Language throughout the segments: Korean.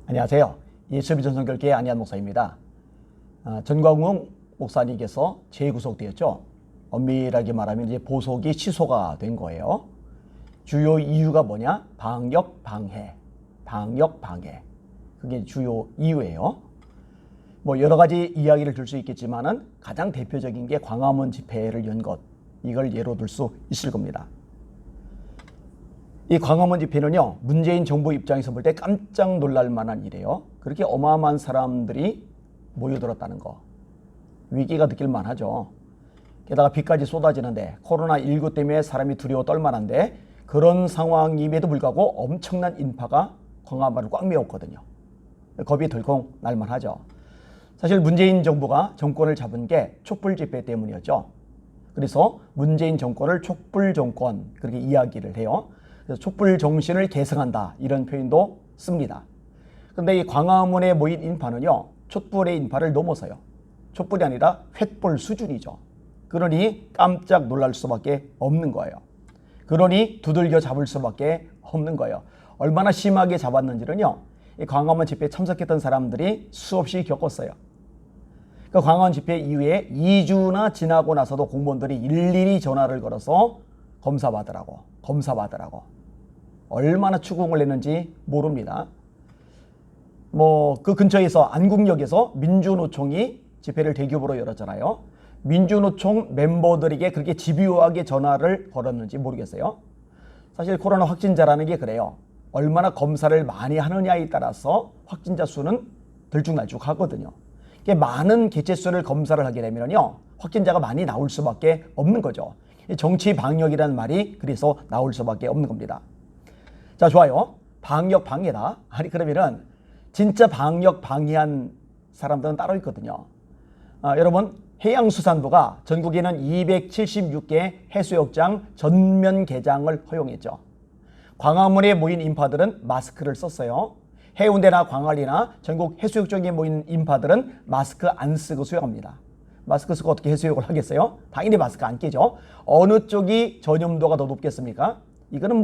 안녕하세요. 예수비전선교회 안희한 목사입니다. 전광웅 목사님께서 재구속되었죠. 엄밀하게 말하면 이제 보석이 취소가 된 거예요. 주요 이유가 뭐냐? 방역 방해. 그게 주요 이유예요. 뭐 여러 가지 이야기를 들 수 있겠지만은 가장 대표적인 게 광화문 집회를 연 것. 이걸 예로 들 수 있을 겁니다. 이 광화문 집회는요, 문재인 정부 입장에서 볼 때 깜짝 놀랄 만한 일이에요. 그렇게 어마어마한 사람들이 모여들었다는 거. 위기가 느낄 만하죠. 게다가 비까지 쏟아지는데, 코로나19 때문에 사람이 두려워 떨 만한데, 그런 상황임에도 불구하고 엄청난 인파가 광화문을 꽉 메웠거든요. 겁이 덜컥 날만하죠. 사실 문재인 정부가 정권을 잡은 게 촛불 집회 때문이었죠. 그래서 문재인 정권을 촛불 정권, 그렇게 이야기를 해요. 그래서 촛불 정신을 계승한다, 이런 표현도 씁니다. 그런데 이 광화문에 모인 인파는요, 촛불의 인파를 넘어서요. 촛불이 아니라 횃불 수준이죠. 그러니 깜짝 놀랄 수밖에 없는 거예요. 그러니 두들겨 잡을 수밖에 없는 거예요. 얼마나 심하게 잡았는지는요, 이 광화문 집회에 참석했던 사람들이 수없이 겪었어요. 그 광화문 집회 이후에 2주나 지나고 나서도 공무원들이 일일이 전화를 걸어서 검사받으라고. 얼마나 추궁을 했는지 모릅니다. 그 근처에서 안국역에서 민주노총이 집회를 대규모로 열었잖아요. 민주노총 멤버들에게 그렇게 집요하게 전화를 걸었는지 모르겠어요. 사실 코로나 확진자라는 게 그래요. 얼마나 검사를 많이 하느냐에 따라서 확진자 수는 들쭉날쭉하거든요. 많은 개체수를 검사를 하게 되면요, 확진자가 많이 나올 수밖에 없는 거죠. 정치 방역이라는 말이 그래서 나올 수밖에 없는 겁니다. 자, 좋아요. 방역 방해다. 아니, 그러면은 진짜 방역 방해한 사람들은 따로 있거든요. 여러분, 해양수산부가 전국에는 276개 해수욕장 전면 개장을 허용했죠. 광화문에 모인 인파들은 마스크를 썼어요. 해운대나 광안리나 전국 해수욕장에 모인 인파들은 마스크 안 쓰고 수영합니다. 마스크 쓰고 어떻게 해수욕을 하겠어요? 당연히 마스크 안 끼죠. 어느 쪽이 전염도가 더 높겠습니까? 이거는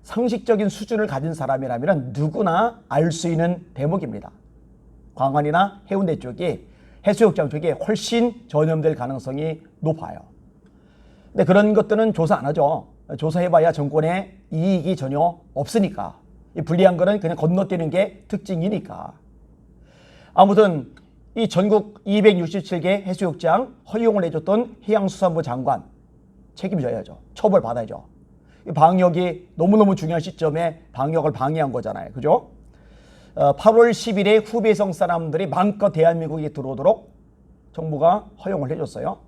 상식적인 수준을 가진 사람이라면 누구나 알 수 있는 대목입니다. 광안이나 해운대 쪽이, 해수욕장 쪽이 훨씬 전염될 가능성이 높아요. 근데 그런 것들은 조사 안 하죠. 조사해봐야 정권에 이익이 전혀 없으니까. 이 불리한 거는 그냥 건너뛰는 게 특징이니까. 아무튼 이 전국 267개 해수욕장 허용을 해줬던 해양수산부 장관 책임져야죠. 처벌받아야죠. 방역이 너무너무 중요한 시점에 방역을 방해한 거잖아요. 그죠? 8월 10일에 후베이성 사람들이 마음껏 대한민국에 들어오도록 정부가 허용을 해줬어요.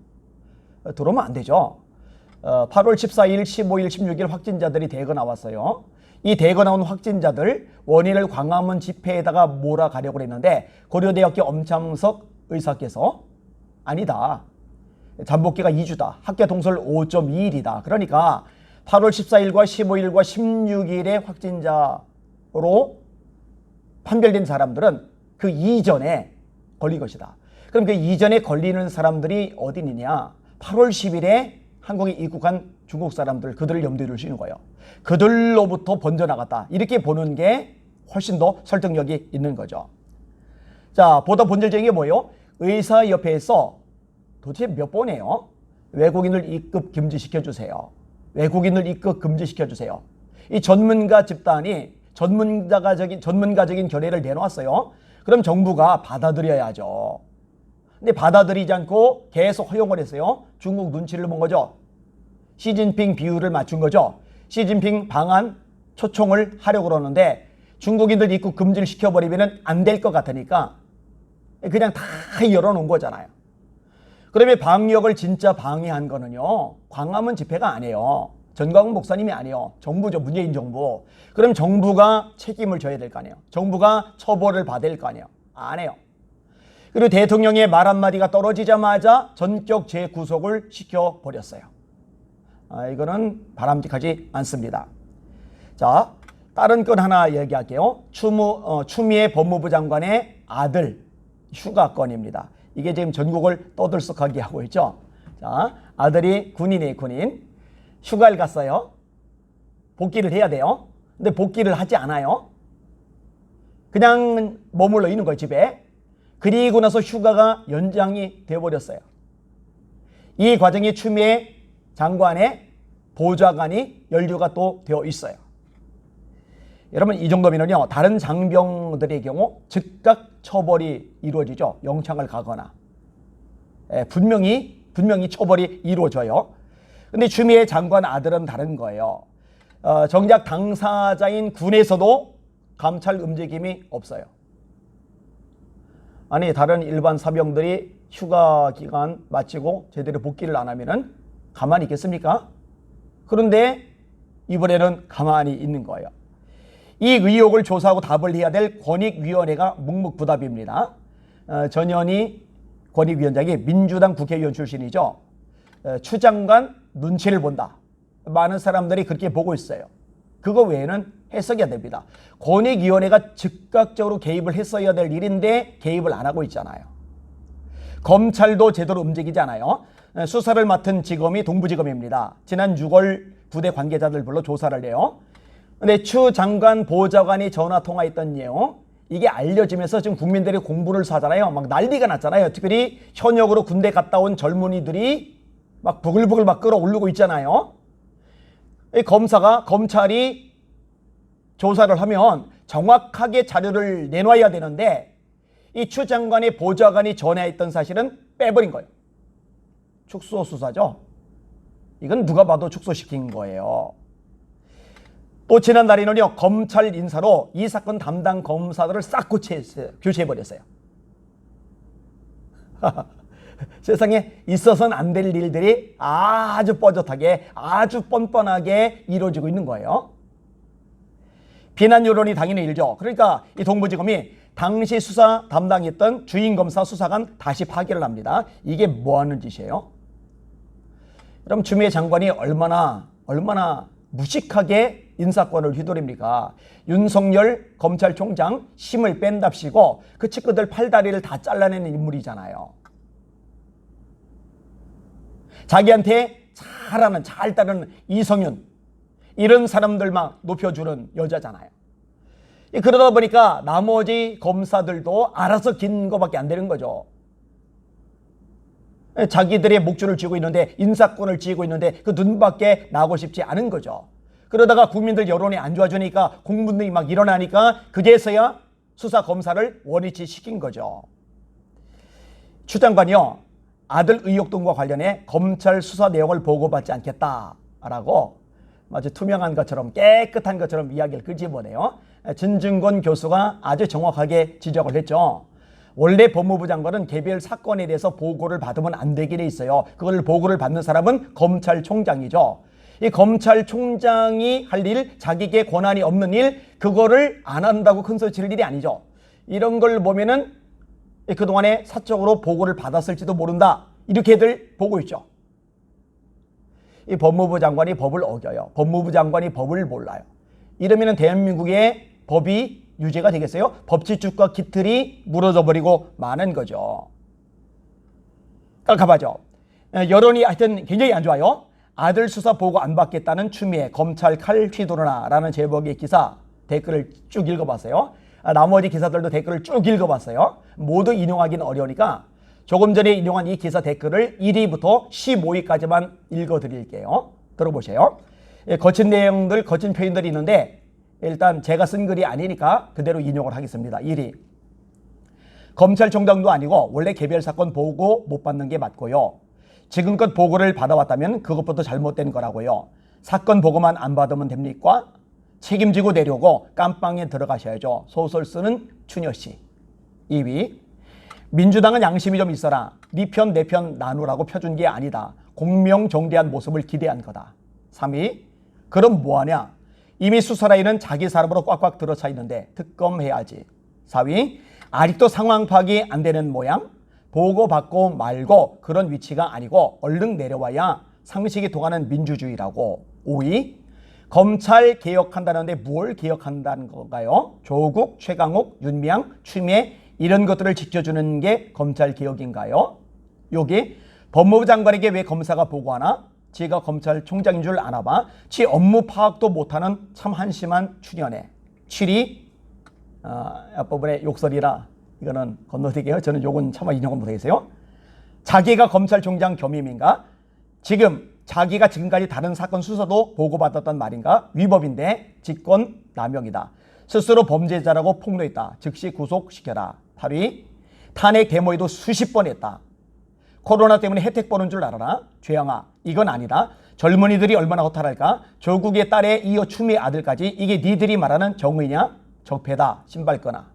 들어오면 안 되죠. 8월 14일, 15일, 16일 확진자들이 대거 나왔어요. 이 대거 나온 확진자들 원인을 광화문 집회에다가 몰아가려고 했는데 고려대학교 엄창석 의사께서 아니다. 잠복기가 2주다. 학교 동설 5.2일이다. 그러니까 8월 14일과 15일과 16일의 확진자로 판별된 사람들은 그 이전에 걸린 것이다. 그럼 그 이전에 걸리는 사람들이 어디 있느냐? 8월 10일에 한국에 입국한 중국 사람들, 그들을 염두에 둘 수 있는 거예요. 그들로부터 번져나갔다. 이렇게 보는 게 훨씬 더 설득력이 있는 거죠. 자, 보다 본질적인 게 뭐예요? 의사협회에서 도대체 몇 번이에요? 외국인을 입국 금지시켜주세요. 이 전문가 집단이 전문가적인 견해를 내놓았어요. 그럼 정부가 받아들여야죠. 근데 받아들이지 않고 계속 허용을 했어요. 중국 눈치를 본 거죠. 시진핑 비율을 맞춘 거죠. 시진핑 방한 초청을 하려고 그러는데 중국인들 입국 금지를 시켜버리면 안 될 것 같으니까 그냥 다 열어놓은 거잖아요. 그러면 방역을 진짜 방해한 거는요, 광화문 집회가 아니에요. 전광훈 목사님이 아니에요. 정부죠. 문재인 정부. 그럼 정부가 책임을 져야 될 거 아니에요. 정부가 처벌을 받아야 될 거 아니에요. 안 해요. 그리고 대통령의 말 한마디가 떨어지자마자 전격 재구속을 시켜버렸어요. 이거는 바람직하지 않습니다. 자, 다른 건 하나 얘기할게요. 추미애 법무부 장관의 아들 휴가 건입니다. 이게 지금 전국을 떠들썩하게 하고 있죠. 자, 아들이 군인. 휴가를 갔어요. 복귀를 해야 돼요. 근데 복귀를 하지 않아요. 그냥 머물러 있는 거예요, 집에. 그리고 나서 휴가가 연장이 되어버렸어요. 이 과정이 추미애 장관의 보좌관이 연루가 또 되어 있어요. 여러분, 이 정도면요, 다른 장병들의 경우 즉각 처벌이 이루어지죠. 영창을 가거나. 분명히 처벌이 이루어져요. 근데 추미애 장관 아들은 다른 거예요. 정작 당사자인 군에서도 감찰 움직임이 없어요. 아니, 다른 일반 사병들이 휴가 기간 마치고 제대로 복귀를 안 하면은 가만히 있겠습니까? 그런데 이번에는 가만히 있는 거예요. 이 의혹을 조사하고 답을 해야 될 권익위원회가 묵묵부답입니다. 전현희 권익위원장이 민주당 국회의원 출신이죠. 추 장관 눈치를 본다. 많은 사람들이 그렇게 보고 있어요. 그거 외에는 해석이 안 됩니다. 권익위원회가 즉각적으로 개입을 했어야 될 일인데 개입을 안 하고 있잖아요. 검찰도 제대로 움직이지 않아요. 수사를 맡은 지검이 동부지검입니다. 지난 6월 부대 관계자들 불러 조사를 해요. 근데 추 장관 보좌관이 전화 통화했던 내용, 이게 알려지면서 지금 국민들이 공분을 사잖아요. 막 난리가 났잖아요. 특별히 현역으로 군대 갔다 온 젊은이들이 막 부글부글 막 끌어올리고 있잖아요. 이 검찰이 조사를 하면 정확하게 자료를 내놔야 되는데 이 추 장관의 보좌관이 전화했던 사실은 빼버린 거예요. 축소 수사죠. 이건 누가 봐도 축소시킨 거예요. 또 지난달에는요, 검찰 인사로 이 사건 담당 검사들을 싹 교체해버렸어요. 세상에 있어서는 안 될 일들이 아주 뻔뻔하게, 아주 뻔뻔하게 이루어지고 있는 거예요. 비난 여론이 당연히 일죠. 그러니까 이 동부지검이 당시 수사 담당했던 주임검사 수사관 다시 파기를 합니다. 이게 뭐 하는 짓이에요? 그럼 추미애 장관이 얼마나 무식하게 인사권을 휘두릅니까? 윤석열 검찰총장 힘을 뺀답시고 그 친구들 팔다리를 다 잘라내는 인물이잖아요. 자기한테 잘 따르는 이성윤, 이런 사람들만 높여주는 여자잖아요. 그러다 보니까 나머지 검사들도 알아서 긴 거밖에 안 되는 거죠. 자기들의 목줄을 쥐고 있는데, 인사권을 쥐고 있는데 그 눈밖에 나고 싶지 않은 거죠. 그러다가 국민들 여론이 안 좋아지니까 공분들이 막 일어나니까 그제서야 수사 검사를 원위치 시킨 거죠. 추 장관이요, 아들 의혹 등과 관련해 검찰 수사 내용을 보고받지 않겠다라고 마치 투명한 것처럼, 깨끗한 것처럼 이야기를 끄집어내요. 진중권 교수가 아주 정확하게 지적을 했죠. 원래 법무부 장관은 개별 사건에 대해서 보고를 받으면 안 되긴 있어요. 그걸 보고를 받는 사람은 검찰총장이죠. 이 검찰총장이 할 일, 자기에게 권한이 없는 일, 그거를 안 한다고 큰 소리 칠 일이 아니죠. 이런 걸 보면은 그동안에 사적으로 보고를 받았을지도 모른다, 이렇게들 보고 있죠. 이 법무부 장관이 법을 어겨요. 법무부 장관이 법을 몰라요. 이러면은 대한민국의 법이 유죄가 되겠어요? 법치주가 깃틀이 무너져 버리고 마는 거죠. 깜깜하죠. 여론이 하여튼 굉장히 안 좋아요. 아들 수사 보고 안 받겠다는 추미애, 검찰 칼 휘두르나라는 제목의 기사 댓글을 쭉 읽어봤어요. 나머지 기사들도 댓글을 쭉 읽어봤어요. 모두 인용하기는 어려우니까 조금 전에 인용한 이 기사 댓글을 1위부터 15위까지만 읽어드릴게요. 들어보세요. 거친 내용들, 거친 표현들이 있는데 일단 제가 쓴 글이 아니니까 그대로 인용을 하겠습니다. 1위. 검찰총장도 아니고 원래 개별 사건 보고 못 받는 게 맞고요. 지금껏 보고를 받아왔다면 그것부터 잘못된 거라고요. 사건 보고만 안 받으면 됩니까? 책임지고 내려오고 깜빵에 들어가셔야죠. 소설 쓰는 추녀씨. 2위. 민주당은 양심이 좀 있어라. 네 편 내 편 나누라고 펴준 게 아니다. 공명정대한 모습을 기대한 거다. 3위. 그럼 뭐하냐? 이미 수사라인은 자기 사람으로 꽉꽉 들어차 있는데 특검해야지. 4위. 아직도 상황 파악이 안 되는 모양? 보고받고 말고 그런 위치가 아니고 얼른 내려와야 상식이 통하는 민주주의라고. 5위. 검찰 개혁한다는데 뭘 개혁한다는 건가요? 조국, 최강욱, 윤미향, 추미애 이런 것들을 지켜주는 게 검찰 개혁인가요? 여기 법무부 장관에게 왜 검사가 보고하나? 지가 검찰총장인 줄 아나 봐. 지 업무 파악도 못하는 참 한심한 추년에. 7위. 앞부분에 욕설이라 이거는 건너뛸게요. 저는 욕은 차마 인용을 못하겠어요. 자기가 검찰총장 겸임인가? 지금 자기가 지금까지 다른 사건 수사도 보고받았단 말인가? 위법인데 직권남용이다. 스스로 범죄자라고 폭로했다. 즉시 구속시켜라. 8위 탄핵 데모에도 수십 번 했다. 코로나 때문에 혜택 보는 줄 알아라. 죄영아 이건 아니다. 젊은이들이 얼마나 허탈할까? 조국의 딸에 이어 추미애 아들까지 이게 니들이 말하는 정의냐? 적폐다. 신발끈아.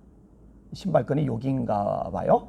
신발끈이 욕인가 봐요.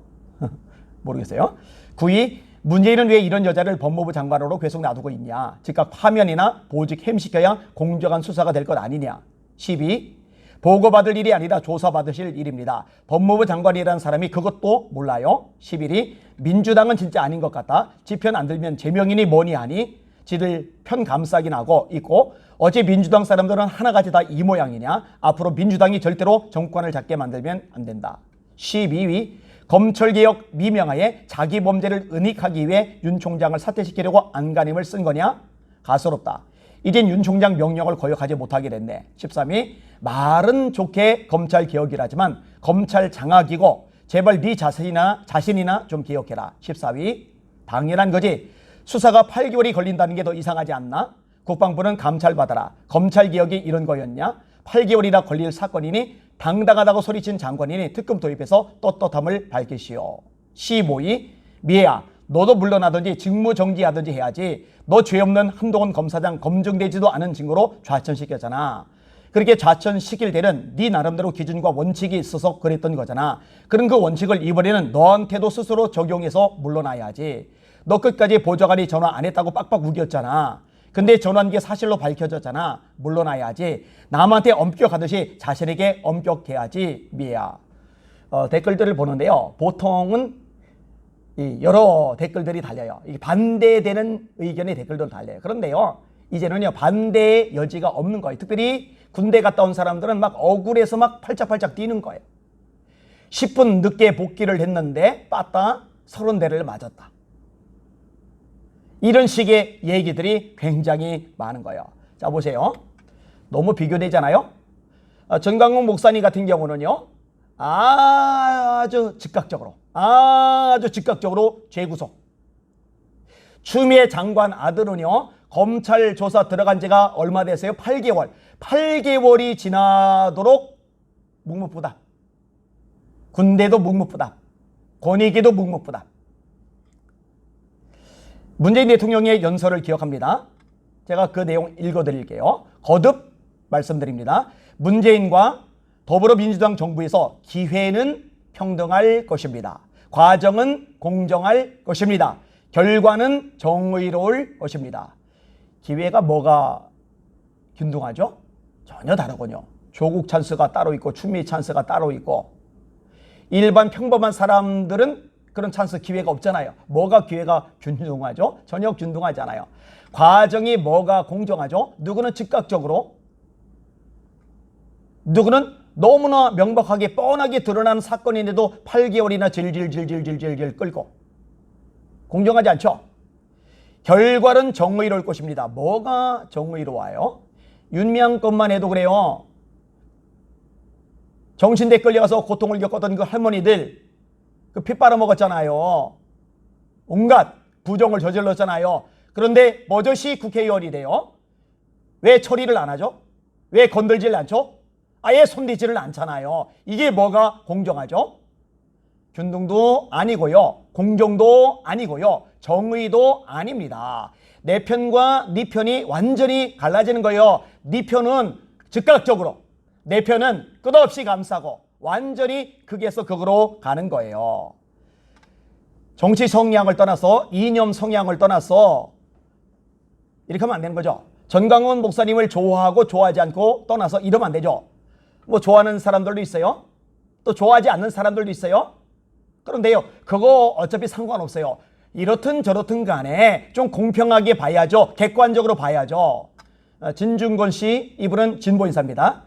모르겠어요. 9위 문재인은 왜 이런 여자를 법무부 장관으로 계속 놔두고 있냐? 즉각 파면이나 보직 햄시켜야 공정한 수사가 될 것 아니냐? 10위 보고받을 일이 아니라 조사받으실 일입니다. 법무부 장관이라는 사람이 그것도 몰라요. 11위 민주당은 진짜 아닌 것 같다. 지 편 안 들면 제명이니 뭐니 하니 지들 편 감싸긴 하고 있고 어제 민주당 사람들은 하나같이 다 이 모양이냐. 앞으로 민주당이 절대로 정권을 잡게 만들면 안 된다. 12위 검찰개혁 미명하에 자기 범죄를 은닉하기 위해 윤 총장을 사퇴시키려고 안간힘을 쓴 거냐? 가소롭다. 이젠 윤 총장 명령을 거역하지 못하게 됐네. 13위 말은 좋게 검찰개혁이라지만 검찰 장악이고 제발 네 자신이나 좀 개혁해라. 14위 당연한 거지. 수사가 8개월이 걸린다는 게 더 이상하지 않나? 국방부는 감찰받아라. 검찰개혁이 이런 거였냐? 8개월이나 걸릴 사건이니 당당하다고 소리친 장관이니 특검 도입해서 떳떳함을 밝히시오. 15위 미애야 너도 물러나든지 직무정지하든지 해야지. 너 죄 없는 한동훈 검사장 검증되지도 않은 증거로 좌천시켰잖아. 그렇게 좌천시킬 때는 네 나름대로 기준과 원칙이 있어서 그랬던 거잖아. 그런 그 원칙을 이번에는 너한테도 스스로 적용해서 물러나야지. 너 끝까지 보좌관이 전화 안 했다고 빡빡 우겼잖아. 근데 전화한 게 사실로 밝혀졌잖아. 물러나야지. 남한테 엄격하듯이 자신에게 엄격해야지. 미애야. 댓글들을 보는데요. 보통은 여러 댓글들이 달려요. 반대되는 의견의 댓글도 달려요. 그런데요. 이제는요. 반대의 여지가 없는 거예요. 특별히 군대 갔다 온 사람들은 막 억울해서 막 팔짝팔짝 뛰는 거예요. 10분 늦게 복귀를 했는데 빠따 30대를 맞았다. 이런 식의 얘기들이 굉장히 많은 거예요. 자 보세요. 너무 비교되잖아요. 전광훈 목사님 같은 경우는요. 아주 즉각적으로 재구속. 추미애 장관 아들은요. 검찰 조사 들어간 지가 얼마 됐어요? 8개월. 8개월이 지나도록 묵묵부답. 군대도 묵묵부답. 권익위도 묵묵부답. 문재인 대통령의 연설을 기억합니다. 제가 그 내용 읽어드릴게요. 거듭 말씀드립니다. 문재인과 더불어민주당 정부에서 기회는 평등할 것입니다. 과정은 공정할 것입니다. 결과는 정의로울 것입니다. 기회가 뭐가 균등하죠? 전혀 다르군요. 조국 찬스가 따로 있고 추미애 찬스가 따로 있고 일반 평범한 사람들은 그런 찬스 기회가 없잖아요. 뭐가 기회가 균등하죠? 전혀 균등하지 않아요. 과정이 뭐가 공정하죠? 누구는 즉각적으로, 누구는 너무나 명백하게 뻔하게 드러나는 사건인데도 8개월이나 질질 끌고 공정하지 않죠? 결과는 정의로울 것입니다. 뭐가 정의로워요? 윤미향 것만 해도 그래요. 정신대 끌려가서 고통을 겪었던 그 할머니들 그 피 빨아먹었잖아요. 온갖 부정을 저질렀잖아요. 그런데 버젓이 국회의원이 돼요. 왜 처리를 안 하죠? 왜 건들질 않죠? 아예 손대지를 않잖아요. 이게 뭐가 공정하죠? 균등도 아니고요. 공정도 아니고요. 정의도 아닙니다. 내 편과 네 편이 완전히 갈라지는 거예요. 네 편은 즉각적으로, 내 편은 끝없이 감싸고 완전히 극에서 극으로 가는 거예요. 정치 성향을 떠나서 이념 성향을 떠나서 이렇게 하면 안 되는 거죠. 전광훈 목사님을 좋아하고 좋아하지 않고 떠나서 이러면 안 되죠. 뭐 좋아하는 사람들도 있어요. 또 좋아하지 않는 사람들도 있어요. 그런데요. 그거 어차피 상관없어요. 이렇든 저렇든 간에 좀 공평하게 봐야죠. 객관적으로 봐야죠. 진중권 씨, 이분은 진보인사입니다.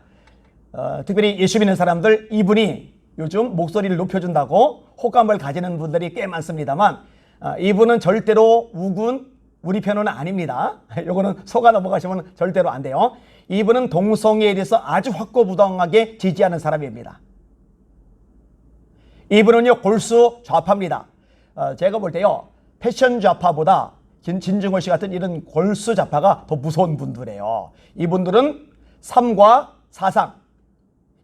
특별히 예수 믿는 사람들 이분이 요즘 목소리를 높여준다고 호감을 가지는 분들이 꽤 많습니다만 이분은 절대로 우군 우리 편은 아닙니다. 요거는 속아 넘어가시면 절대로 안 돼요. 이분은 동성애에 대해서 아주 확고부동하게 지지하는 사람입니다. 이분은요 골수 좌파입니다. 제가 볼 때요 패션 좌파보다 진중권 씨 같은 이런 골수 좌파가 더 무서운 분들이에요. 이분들은 삶과 사상,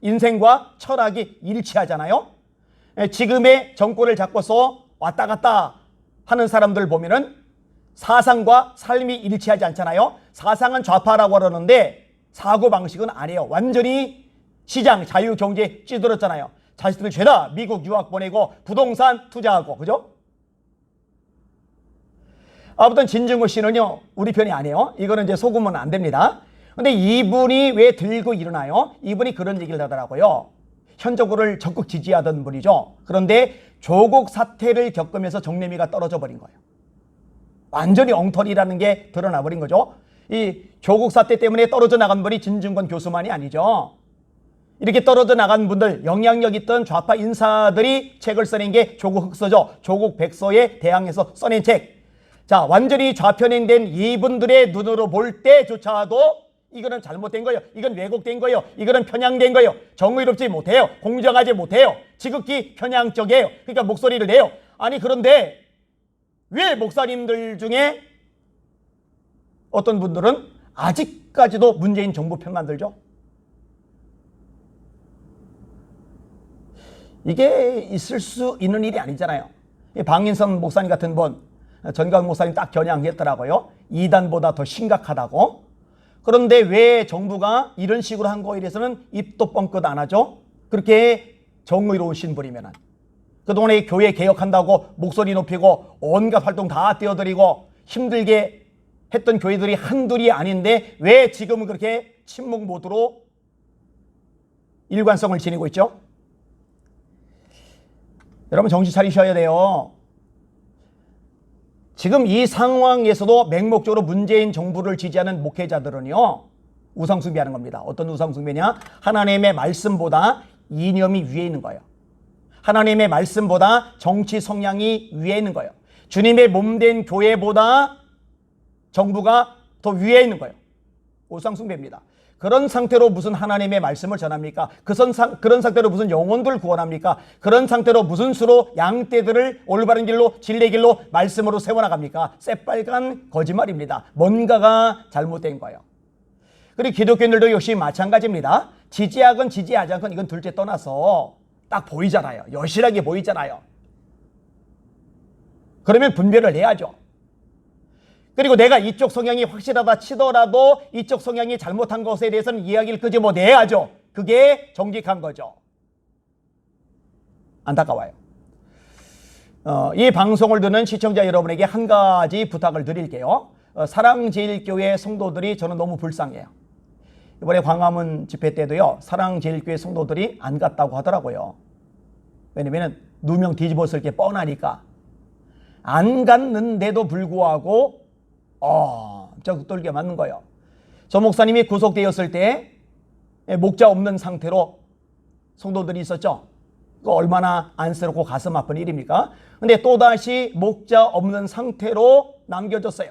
인생과 철학이 일치하잖아요. 지금의 정권을 잡고서 왔다 갔다 하는 사람들 보면은 사상과 삶이 일치하지 않잖아요. 사상은 좌파라고 그러는데 사고방식은 아니에요. 완전히 시장, 자유경제에 찌들었잖아요. 자식들 죄다 미국 유학 보내고 부동산 투자하고, 그죠? 아무튼 진중권 씨는요 우리 편이 아니에요. 이거는 이제 속으면 안 됩니다. 근데 이분이 왜 들고 일어나요? 이분이 그런 얘기를 하더라고요. 현 정부를 적극 지지하던 분이죠. 그런데 조국 사태를 겪으면서 정내미가 떨어져 버린 거예요. 완전히 엉터리라는 게 드러나 버린 거죠. 이 조국 사태 때문에 떨어져 나간 분이 진중권 교수만이 아니죠. 이렇게 떨어져 나간 분들, 영향력 있던 좌파 인사들이 책을 써낸 게 조국 흑서죠. 조국 백서에 대항해서 써낸 책. 자, 완전히 좌편향된 이분들의 눈으로 볼 때조차도 이거는 잘못된 거예요. 이건 왜곡된 거예요. 이거는 편향된 거예요. 정의롭지 못해요. 공정하지 못해요. 지극히 편향적이에요. 그러니까 목소리를 내요. 아니 그런데 왜 목사님들 중에 어떤 분들은 아직까지도 문재인 정부 편만 들죠? 이게 있을 수 있는 일이 아니잖아요. 방인선 목사님 같은 분, 전광 목사님 딱 겨냥했더라고요. 이단보다 더 심각하다고. 그런데 왜 정부가 이런 식으로 한 거에 대해서는 입도 뻥끗 안 하죠? 그렇게 정의로우신 분이면은. 그동안에 교회 개혁한다고 목소리 높이고 온갖 활동 다 떼어드리고 힘들게 했던 교회들이 한둘이 아닌데 왜 지금은 그렇게 침묵 모드로 일관성을 지니고 있죠? 여러분 정신 차리셔야 돼요. 지금 이 상황에서도 맹목적으로 문재인 정부를 지지하는 목회자들은요 우상숭배하는 겁니다. 어떤 우상숭배냐? 하나님의 말씀보다 이념이 위에 있는 거예요. 하나님의 말씀보다 정치 성향이 위에 있는 거예요. 주님의 몸된 교회보다 정부가 더 위에 있는 거예요. 우상숭배입니다. 그런 상태로 무슨 하나님의 말씀을 전합니까? 그런 상태로 무슨 영혼들 구원합니까? 그런 상태로 무슨 수로 양떼들을 올바른 길로 진리의 길로 말씀으로 세워나갑니까? 새빨간 거짓말입니다. 뭔가가 잘못된 거예요. 그리고 기독교인들도 역시 마찬가지입니다. 지지하건 지지하지 않건 이건 둘째 떠나서 딱 보이잖아요. 여실하게 보이잖아요. 그러면 분별을 해야죠. 그리고 내가 이쪽 성향이 확실하다 치더라도 이쪽 성향이 잘못한 것에 대해서는 이야기를 끄집어내야죠. 그게 정직한 거죠. 안타까워요. 이 방송을 듣는 시청자 여러분에게 한 가지 부탁을 드릴게요. 사랑제일교회 성도들이 저는 너무 불쌍해요. 이번에 광화문 집회 때도요. 사랑제일교회 성도들이 안 갔다고 하더라고요. 왜냐면 누명 뒤집었을 게 뻔하니까. 안 갔는데도 불구하고 진짜 극돌게 맞는 거예요. 저 목사님이 구속되었을 때 목자 없는 상태로 성도들이 있었죠. 그거 얼마나 안쓰럽고 가슴 아픈 일입니까? 근데 또다시 목자 없는 상태로 남겨졌어요.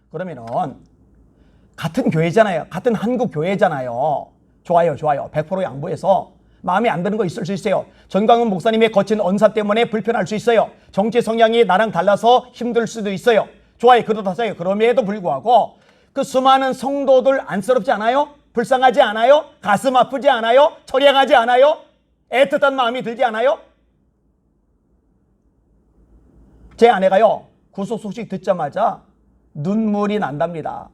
그러면은 같은 교회잖아요. 같은 한국 교회잖아요. 좋아요. 100% 양보해서 마음에 안 드는 거 있을 수 있어요. 전광훈 목사님의 거친 언사 때문에 불편할 수 있어요. 정치 성향이 나랑 달라서 힘들 수도 있어요. 좋아요. 그렇다세요. 그럼에도 불구하고 그 수많은 성도들 안쓰럽지 않아요? 불쌍하지 않아요? 가슴 아프지 않아요? 처량하지 않아요? 애틋한 마음이 들지 않아요? 제 아내가요. 구속 소식 듣자마자 눈물이 난답니다.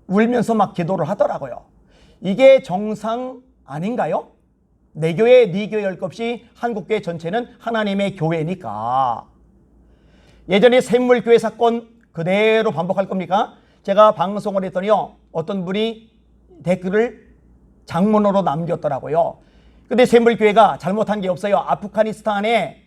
울면서 막 기도를 하더라고요. 이게 정상 아닌가요? 내 교회, 네 교회 할 것 없이 한국교회 전체는 하나님의 교회니까. 예전에 샘물교회 사건 그대로 반복할 겁니까? 제가 방송을 했더니요. 어떤 분이 댓글을 장문으로 남겼더라고요. 근데 샘물교회가 잘못한 게 없어요. 아프가니스탄에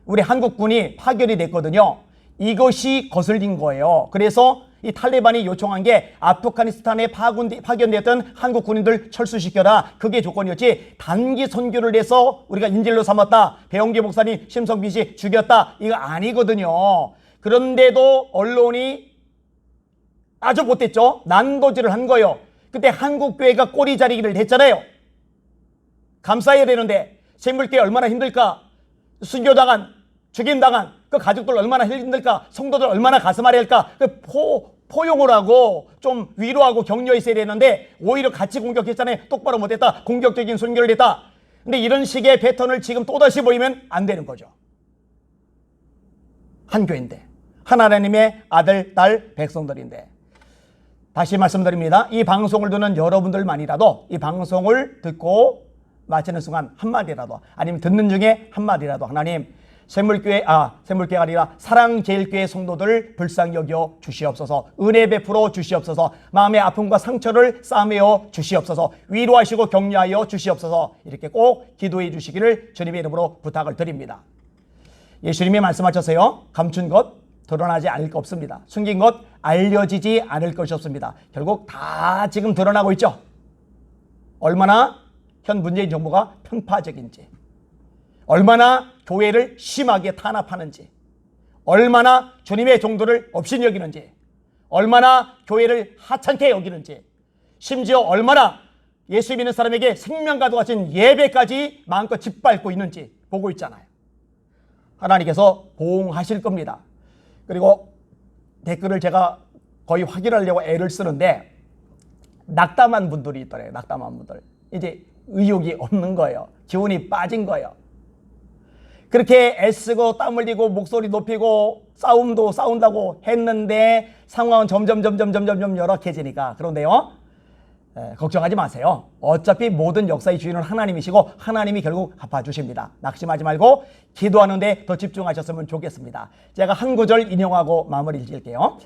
우리 한국군이 파견이 됐거든요. 이것이 거슬린 거예요. 그래서 이 탈레반이 요청한 게 아프가니스탄에 파견됐던 한국 군인들 철수시켜라. 그게 조건이었지. 단기 선교를 해서 우리가 인질로 삼았다. 배영기 목사님, 심성빈 씨 죽였다. 이거 아니거든요. 그런데도 언론이 아주 못됐죠. 난도질을 한 거예요. 그때 한국교회가 꼬리자리기를 했잖아요. 감싸야 되는데 샘물교회 얼마나 힘들까? 순교당한, 죽임당한 그 가족들 얼마나 힘들까? 성도들 얼마나 가슴 아래일까? 그 포용을 하고 좀 위로하고 격려했어야 되는데 오히려 같이 공격했잖아요. 똑바로 못했다. 공격적인 순교를 했다. 근데 이런 식의 패턴을 지금 또다시 보이면 안 되는 거죠. 한 교회인데, 하나님의 아들, 딸, 백성들인데. 다시 말씀드립니다. 이 방송을 듣는 여러분들만이라도 이 방송을 듣고 마치는 순간 한마디라도, 아니면 듣는 중에 한마디라도, 하나님, 샘물교회가 아니라 사랑제일교회 성도들 불쌍히 여겨 주시옵소서, 은혜 베풀어 주시옵소서, 마음의 아픔과 상처를 싸매어 주시옵소서, 위로하시고 격려하여 주시옵소서, 이렇게 꼭 기도해 주시기를 주님의 이름으로 부탁을 드립니다. 예수님이 말씀하셨어요. 감춘 것 드러나지 않을 것 없습니다. 숨긴 것 알려지지 않을 것이 없습니다. 결국 다 지금 드러나고 있죠. 얼마나 현 문재인 정부가 편파적인지, 얼마나 교회를 심하게 탄압하는지, 얼마나 주님의 종도를 업신여기는지, 얼마나 교회를 하찮게 여기는지, 심지어 얼마나 예수 믿는 사람에게 생명과도 같은 예배까지 마음껏 짓밟고 있는지 보고 있잖아요. 하나님께서 보응하실 겁니다. 그리고 댓글을 제가 거의 확인하려고 애를 쓰는데 낙담한 분들이 있더래요. 낙담한 분들. 이제 의욕이 없는 거예요. 기운이 빠진 거예요. 그렇게 애쓰고 땀 흘리고 목소리 높이고 싸운다고 했는데 상황은 점점 열악해지니까. 그런데요, 걱정하지 마세요. 어차피 모든 역사의 주인은 하나님이시고 하나님이 결국 갚아주십니다. 낙심하지 말고 기도하는데 더 집중하셨으면 좋겠습니다. 제가 한 구절 인용하고 마무리를 지을게요.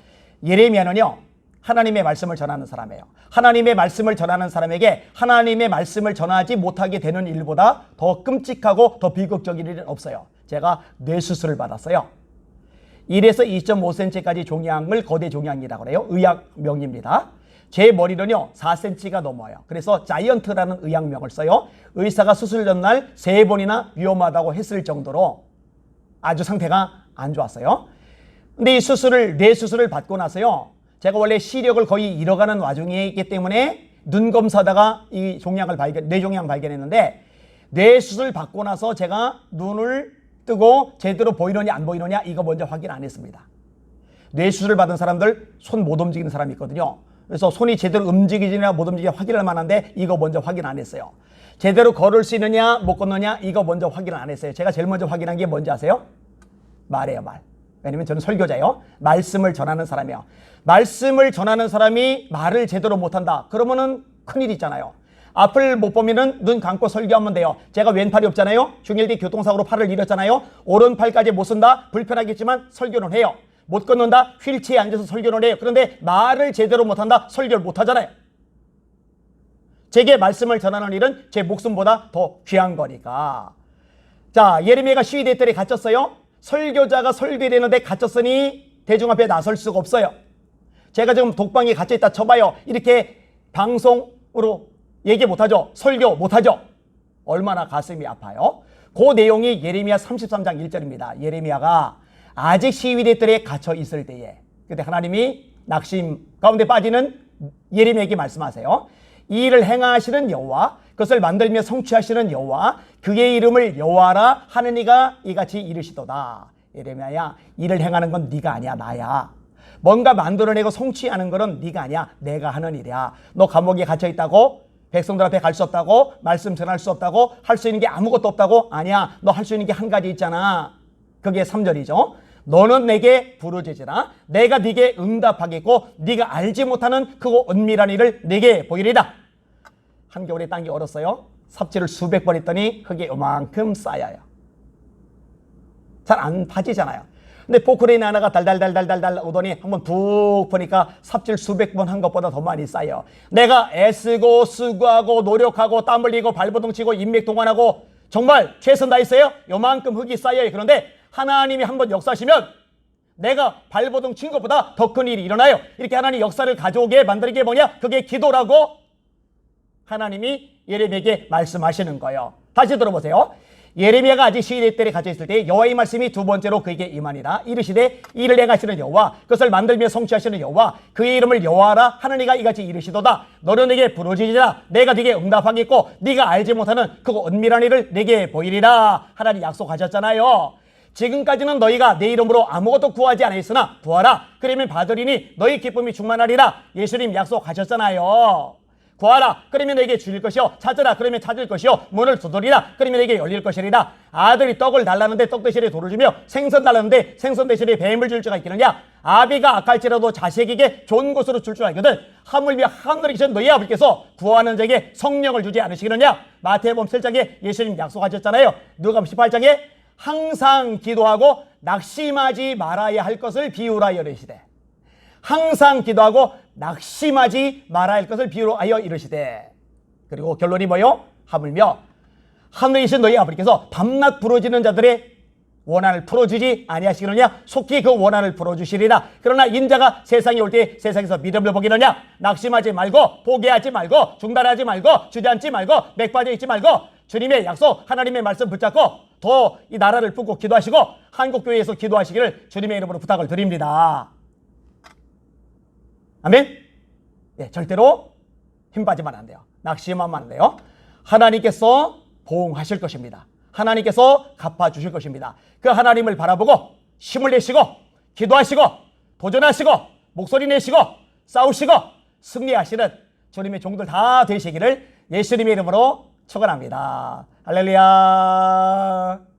예레미야는요, 하나님의 말씀을 전하는 사람이에요. 하나님의 말씀을 전하는 사람에게 하나님의 말씀을 전하지 못하게 되는 일보다 더 끔찍하고 더 비극적인 일은 없어요. 제가 뇌수술을 받았어요. 1에서 2.5cm까지 종양을 거대 종양이라고 그래요. 의학명입니다. 제 머리는요 4cm가 넘어요. 그래서 자이언트라는 의학명을 써요. 의사가 수술 전날 3번이나 위험하다고 했을 정도로 아주 상태가 안 좋았어요. 근데 이 뇌수술을 받고 나서요, 제가 원래 시력을 거의 잃어가는 와중에 있기 때문에 눈 검사다가 이 뇌종양 발견했는데, 뇌수술 받고 나서 제가 눈을 뜨고 제대로 보이느냐 안 보이느냐 이거 먼저 확인 안 했습니다. 뇌수술 받은 사람들 손 못 움직이는 사람이 있거든요. 그래서 손이 제대로 움직이지나 못 움직이냐 확인할 만한데 이거 먼저 확인 안 했어요. 제대로 걸을 수 있느냐 못 걷느냐 이거 먼저 확인 안 했어요. 제가 제일 먼저 확인한 게 뭔지 아세요? 말이에요, 말. 왜냐면 저는 설교자예요. 말씀을 전하는 사람이에요. 말씀을 전하는 사람이 말을 제대로 못한다. 그러면은 큰일 있잖아요. 앞을 못 보면은 눈 감고 설교하면 돼요. 제가 왼팔이 없잖아요. 중1 뒤 교통사고로 팔을 잃었잖아요. 오른팔까지 못 쓴다. 불편하겠지만 설교는 해요. 못 걷는다. 휠체어에 앉아서 설교를 해요. 그런데 말을 제대로 못한다. 설교를 못하잖아요. 제게 말씀을 전하는 일은 제 목숨보다 더 귀한 거니까. 자, 예레미야가 시위대 때 갇혔어요. 설교자가 설교를 했는데 갇혔으니 대중 앞에 나설 수가 없어요. 제가 지금 독방에 갇혀있다 쳐봐요. 이렇게 방송으로 얘기 못하죠. 설교 못하죠. 얼마나 가슴이 아파요. 그 내용이 예레미야 33장 1절입니다. 예레미야가 아직 시위대 뜰에 갇혀 있을 때에, 그때 하나님이 낙심 가운데 빠지는 예레미야에게 말씀하세요. 이 일을 행하시는 여호와, 그것을 만들며 성취하시는 여호와, 그의 이름을 여호와라 하는 이가 이같이 이르시도다. 예레미야야, 일을 행하는 건 네가 아니야, 나야. 뭔가 만들어내고 성취하는 거는 네가 아니야, 내가 하는 일이야. 너 감옥에 갇혀 있다고? 백성들 앞에 갈 수 없다고? 말씀 전할 수 없다고? 할 수 있는 게 아무것도 없다고? 아니야, 너 할 수 있는 게 한 가지 있잖아. 그게 3절이죠. 너는 내게 부르짖으라. 내가 네게 응답하겠고 네가 알지 못하는 크고 은밀한 일을 네게 보이리라. 한겨울에 땅이 얼었어요. 삽질을 수백 번 했더니 흙이 요만큼 쌓여요. 잘 안 파지잖아요. 근데 포크레인 하나가 달달달달달달 오더니 한번 푹 보니까 삽질 수백 번 한 것보다 더 많이 쌓여. 내가 애쓰고 수고하고 노력하고 땀 흘리고 발버둥 치고 인맥 동원하고 정말 최선 다했어요. 요만큼 흙이 쌓여요. 그런데 하나님이 한번 역사하시면 내가 발버둥 친 것보다 더 큰 일이 일어나요. 이렇게 하나님 역사를 가져오게 만드는 게 뭐냐? 그게 기도라고 하나님이 예레미야에게 말씀하시는 거예요. 다시 들어보세요. 예레미야가 아직 시대 때에 갇혀 있을 때 여호와의 말씀이 두 번째로 그에게 임하니라. 이르시되 이를 행하시는 여호와 그것을 만들며 성취하시는 여호와 그의 이름을 여호와라 하느니가 이같이 이르시도다. 너는 내게 부르짖으라. 내가 네게 응답하겠고 네가 알지 못하는 그 은밀한 일을 내게 보이리라. 하나님 약속하셨잖아요. 지금까지는 너희가 내 이름으로 아무것도 구하지 않았으나 구하라. 그러면 받으리니 너희 기쁨이 충만하리라. 예수님 약속하셨잖아요. 구하라. 그러면 너에게 주실 것이요. 찾으라. 그러면 찾을 것이요. 문을 두드리라. 그러면 너에게 열릴 것이리라. 아들이 떡을 달라는데 떡 대신에 돌을 주며 생선 달라는데 생선 대신에 뱀을 줄 수가 있겠느냐. 아비가 악할지라도 자식에게 좋은 것으로 줄 줄 알거든 하물며 하늘에 계신 너희 아버지께서 구하는 자에게 성령을 주지 않으시겠느냐. 마태복음 7장에 예수님 약속하셨잖아요. 누가복음 18장에 항상 기도하고 낙심하지 말아야 할 것을 비유라 이르시되, 항상 기도하고 낙심하지 말아야 할 것을 비유하여 이르시되, 그리고 결론이 뭐요? 하물며 하늘에 계신 너희 아버지께서 밤낮 부러지는 자들의 원한을 풀어주지 아니하시느냐. 속히 그 원한을 풀어주시리라. 그러나 인자가 세상에 올 때 세상에서 믿음을 보기느냐. 낙심하지 말고 포기하지 말고 중단하지 말고 주저앉지 말고 맥빠져 있지 말고 주님의 약속 하나님의 말씀 붙잡고 더 이 나라를 품고 기도하시고 한국교회에서 기도하시기를 주님의 이름으로 부탁을 드립니다. 아멘. 예, 절대로 힘 빠지면 안 돼요. 낙심하면 안 돼요. 하나님께서 보응하실 것입니다. 하나님께서 갚아주실 것입니다. 그 하나님을 바라보고 힘을 내시고 기도하시고 도전하시고 목소리 내시고 싸우시고 승리하시는 주님의 종들 다 되시기를 예수님의 이름으로 축원합니다. 할렐루야.